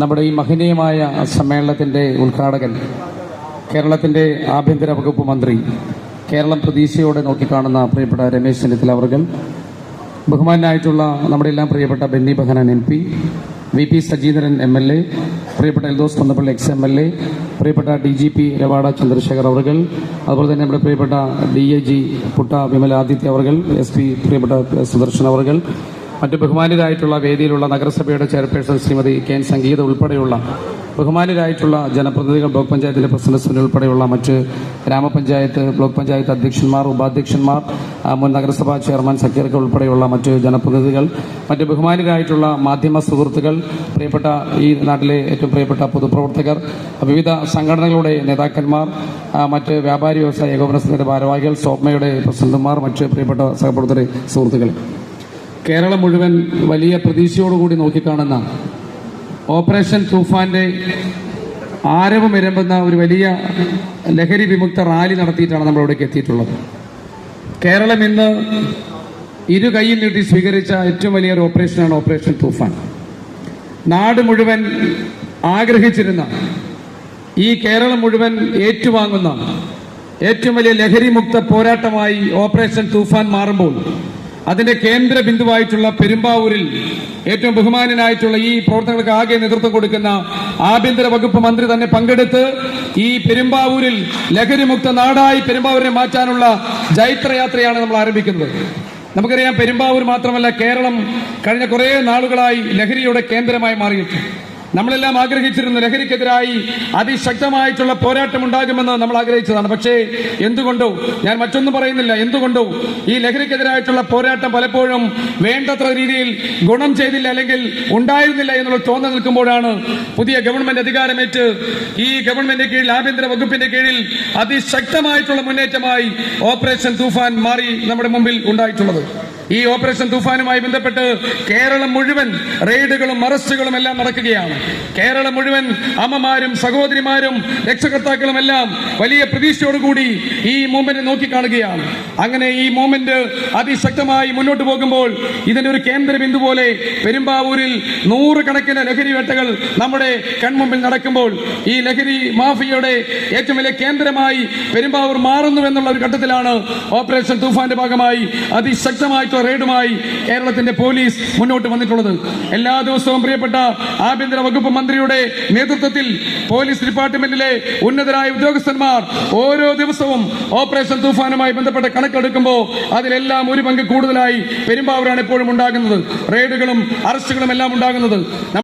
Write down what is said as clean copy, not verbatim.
നമ്മുടെ ഈ മഹനീയമായ സമ്മേളനത്തിൻ്റെ ഉദ്ഘാടകൻ, കേരളത്തിൻ്റെ ആഭ്യന്തര വകുപ്പ് മന്ത്രി, കേരളം പ്രതീക്ഷയോടെ നോക്കിക്കാണുന്ന പ്രിയപ്പെട്ട രമേശ് ചെന്നിത്തല അവർകൾ, ബഹുമാനായിട്ടുള്ള നമ്മുടെ എല്ലാം പ്രിയപ്പെട്ട Benny Behanan MP, VP Sajeendran MLA, പ്രിയപ്പെട്ട എൽദോസ് കുന്നപ്പള്ളി ex-MLA, പ്രിയപ്പെട്ട DGP രവാഡ ചന്ദ്രശേഖർ അവർകൾ, അതുപോലെ തന്നെ നമ്മുടെ പ്രിയപ്പെട്ട DIG പുട്ട വിമലാദിത്യ അവർകൾ, SP പ്രിയപ്പെട്ട സുദർശൻ അവർകൾ, മറ്റ് ബഹുമാനിതരായിട്ടുള്ള വേദിയിലുള്ള നഗരസഭയുടെ ചെയർപേഴ്സൺ ശ്രീമതി KN സംഗീത ഉൾപ്പെടെയുള്ള ബഹുമാനിതരായിട്ടുള്ള ജനപ്രതിനിധികൾ, ബ്ലോക്ക് പഞ്ചായത്തിലെ പ്രസിഡന്റ് ഉൾപ്പെടെയുള്ള മറ്റ് ഗ്രാമപഞ്ചായത്ത്, ബ്ലോക്ക് പഞ്ചായത്ത് അധ്യക്ഷന്മാർ, ഉപാധ്യക്ഷന്മാർ, മുൻ നഗരസഭാ ചെയർമാൻ സക്കീർക്ക് ഉൾപ്പെടെയുള്ള മറ്റ് ജനപ്രതിനിധികൾ, മറ്റ് ബഹുമാനിതരായിട്ടുള്ള മാധ്യമ സുഹൃത്തുക്കൾ, പ്രിയപ്പെട്ട ഈ നാട്ടിലെ ഏറ്റവും പ്രിയപ്പെട്ട പൊതുപ്രവർത്തകർ, വിവിധ സംഘടനകളുടെ നേതാക്കന്മാർ, മറ്റ് വ്യാപാരി വ്യവസായ ഏകോപന സമിതിയുടെ ഭാരവാഹികൾ, സോപ്മയുടെ പ്രസിഡന്റുമാർ, മറ്റ് പ്രിയപ്പെട്ട സഹപ്രവർത്തകരെ, സുഹൃത്തുക്കൾ, കേരളം മുഴുവൻ വലിയ പ്രതീക്ഷയോടുകൂടി നോക്കിക്കാണുന്ന ഓപ്പറേഷൻ തൂഫാന്റെ ആരവം ഇരമ്പുന്ന ഒരു വലിയ ലഹരി വിമുക്ത റാലി നടത്തിയിട്ടാണ് നമ്മൾ ഇവിടേക്ക് എത്തിയിട്ടുള്ളത്. കേരളം ഇന്ന് ഇരു കൈയിൽ നീട്ടി സ്വീകരിച്ച ഏറ്റവും വലിയൊരു ഓപ്പറേഷനാണ് ഓപ്പറേഷൻ തൂഫാൻ. നാട് മുഴുവൻ ആഗ്രഹിച്ചിരുന്ന, ഈ കേരളം മുഴുവൻ ഏറ്റുവാങ്ങുന്ന ഏറ്റവും വലിയ ലഹരി മുക്ത പോരാട്ടമായി ഓപ്പറേഷൻ തൂഫാൻ മാറുമ്പോൾ അതിന്റെ കേന്ദ്ര ബിന്ദുവായിട്ടുള്ള പെരുമ്പാവൂരിൽ ഏറ്റവും ബഹുമാനനായിട്ടുള്ള ഈ പ്രവർത്തനങ്ങൾക്ക് ആകെ നേതൃത്വം കൊടുക്കുന്ന ആഭ്യന്തര വകുപ്പ് മന്ത്രി തന്നെ പങ്കെടുത്ത് ഈ പെരുമ്പാവൂരിൽ ലഹരിമുക്ത നാടായി പെരുമ്പാവൂരിനെ മാറ്റാനുള്ള ജൈത്രയാത്രയാണ് നമ്മൾ ആരംഭിക്കുന്നത്. നമുക്കറിയാം, പെരുമ്പാവൂർ മാത്രമല്ല, കേരളം കഴിഞ്ഞ കുറേ നാളുകളായി ലഹരിയുടെ കേന്ദ്രമായി മാറിയിട്ടുണ്ട്. നമ്മളെല്ലാം ആഗ്രഹിച്ചിരുന്നു ലഹരിക്കെതിരായി അതിശക്തമായിട്ടുള്ള പോരാട്ടം ഉണ്ടാകുമെന്ന് നമ്മൾ ആഗ്രഹിച്ചതാണ്. പക്ഷേ എന്തുകൊണ്ടോ, ഞാൻ മറ്റൊന്നും പറയുന്നില്ല, എന്തുകൊണ്ടോ ഈ ലഹരിക്കെതിരായിട്ടുള്ള പോരാട്ടം പലപ്പോഴും വേണ്ടത്ര രീതിയിൽ ഗുണം ചെയ്തില്ല, അല്ലെങ്കിൽ ഉണ്ടായിരുന്നില്ല എന്നുള്ള തോന്നൽ നിൽക്കുമ്പോഴാണ് പുതിയ ഗവൺമെന്റ് അധികാരമേറ്റ് ഈ ഗവൺമെന്റിന്റെ കീഴിൽ, ആഭ്യന്തര വകുപ്പിന്റെ കീഴിൽ അതിശക്തമായിട്ടുള്ള മുന്നേറ്റമായി ഓപ്പറേഷൻ തൂഫാൻ മാറി നമ്മുടെ മുമ്പിൽ ഉണ്ടായിട്ടുള്ളത്. ഈ ഓപ്പറേഷൻ തൂഫാനുമായി ബന്ധപ്പെട്ട് കേരളം മുഴുവൻ റെയ്ഡുകളും അറസ്റ്റുകളും എല്ലാം നടക്കുകയാണ്. കേരളം മുഴുവൻ അമ്മമാരും സഹോദരിമാരും രക്ഷകർത്താക്കളും എല്ലാം വലിയ പ്രതീക്ഷയോടുകൂടി ഈ മൂവ്മെന്റ് നോക്കിക്കാണുകയാണ്. അങ്ങനെ ഈ മൂവ്മെന്റ് അതിശക്തമായി മുന്നോട്ട് പോകുമ്പോൾ ഇതിന്റെ ഒരു കേന്ദ്ര ബിന്ദു പോലെ പെരുമ്പാവൂരിൽ നൂറുകണക്കിന് ലഹരി വേട്ടകൾ നമ്മുടെ കൺമുമ്പിൽ നടക്കുമ്പോൾ ഈ ലഹരി മാഫിയയുടെ ഏറ്റവും വലിയ കേന്ദ്രമായി പെരുമ്പാവൂർ മാറുന്നു എന്നുള്ള ഒരു ഘട്ടത്തിലാണ് ഓപ്പറേഷൻ തൂഫാന്റെ ഭാഗമായി അതിശക്തമായിട്ടുള്ള റെയ്ഡുമായി കേരളത്തിന്റെ പോലീസ് മുന്നോട്ട് വന്നിട്ടുള്ളത്. എല്ലാ ദിവസവും പ്രിയപ്പെട്ട ആഭ്യന്തര വകുപ്പ് മന്ത്രിയുടെ നേതൃത്വത്തിൽ പോലീസ് ഡിപ്പാർട്ട്മെന്റിലെ ഉന്നതരായ ഉദ്യോഗസ്ഥന്മാർ ഓരോ ദിവസവും ഓപ്പറേഷൻ തൂഫാനുമായി ബന്ധപ്പെട്ട കണക്കെടുക്കുമ്പോൾ അതിലെല്ലാം ഒരു പങ്ക് കൂടുതലായി പെരുമ്പാവൂരാണ് എപ്പോഴും ഉണ്ടാകുന്നത്. റെയ്ഡുകളും അറസ്റ്റുകളും എല്ലാം ഉണ്ടാകുന്നത്.